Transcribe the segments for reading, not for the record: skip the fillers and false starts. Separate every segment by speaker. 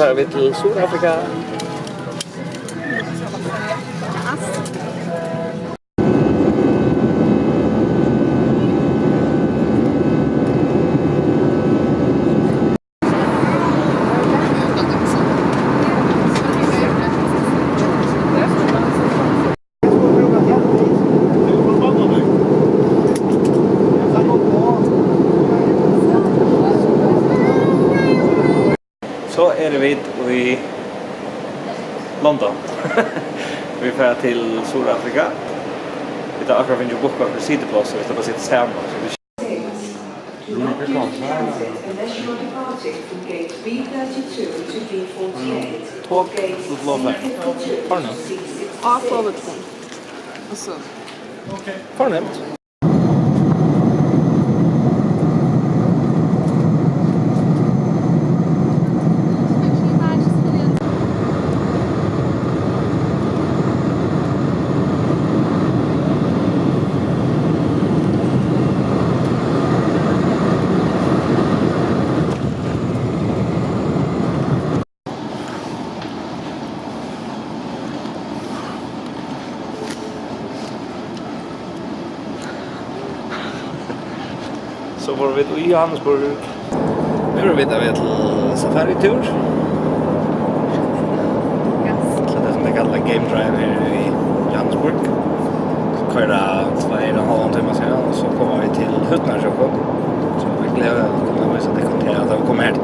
Speaker 1: far vi till Sydafrika. Så är det vid i London. Vi får till Sydafrika. Vi tar akkurat finns ju boka för sittplats så vi ska bara sitta samman. Tåg och låda. Förnämt.
Speaker 2: Ja, förberedelse. Alltså.
Speaker 1: Förnämt. Så var vi i Johannesburg. Nu är vi där vid till safari-tur. Så det som det kallar Game Drive här i Johannesburg. Så kör det 2,5 timmar sedan och så kommer vi till Hutnarsjökon. Så vi gläder oss att det konterar att vi kommer här dit.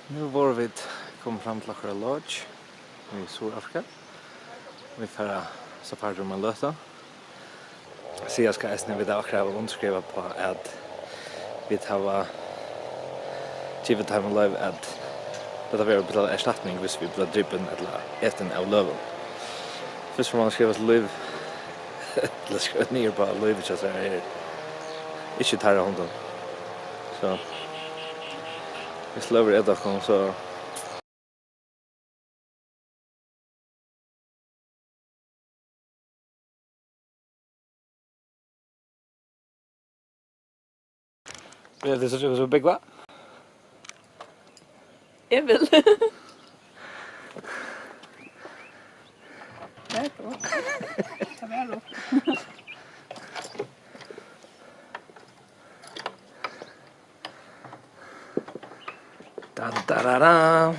Speaker 1: Nu var vi kom fram till Akra Lodge i Sydafrika. Vi får safari med lösa. Så jag ska ästna vid Akra och underskriva på att vi tar givet time live att det har varit en ersättning hvis vi blir drippen eller äten av löven. Först får man skriva ett liv eller skriva ett ner på livet så är det inte tar honom. Så vi slår det att kom så det är så big va?
Speaker 2: Jag vill. Nej, då. Ta med då.
Speaker 1: Da da da da.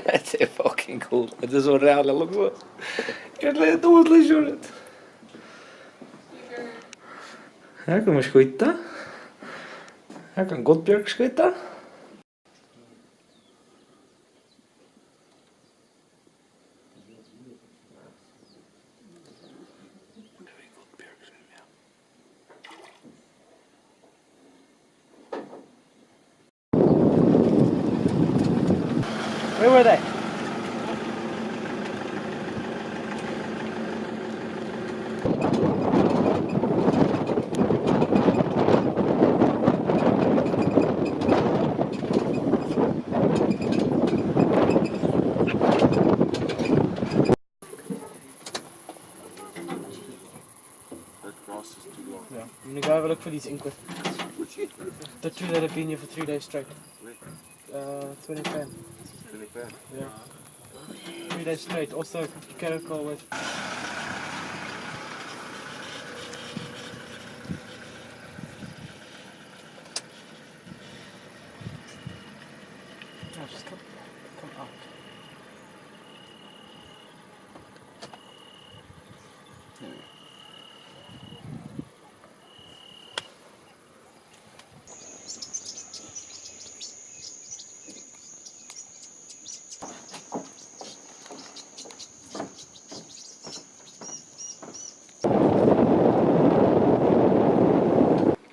Speaker 1: Det är fucking cool. Det är så reala logo. Jag är dåligt gjort. Här kommer skjuta. Här kan Gottbjörk skjuta. Where were they? Yeah. I'm gonna go have a look for these ink with the two that have been here for 3 days straight. 2010. Yeah. 3 days straight. Also Caracol with.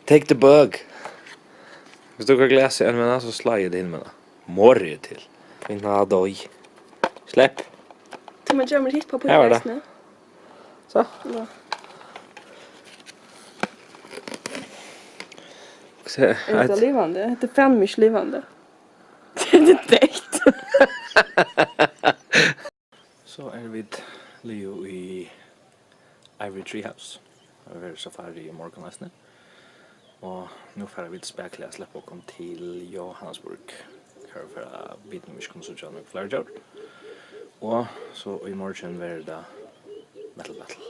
Speaker 1: Take the bug. Hvis du kan glede en med så slag jeg det inn med det. Morre til. Finna døy. Släpp.
Speaker 2: Till man gör med hit på
Speaker 1: Här var det.
Speaker 2: nu.
Speaker 1: Så.
Speaker 2: Ja. Är det levande? Det är frammish levande. Det är däkt.
Speaker 1: Så vi Leo i Ivory Tree House. Vi är safari i morgon nästan. Och nu får vi spekla släppa och kom till Johannesburg. Här för att biten vi ska så John med Flare. Och så i morgon är det Metal Battle.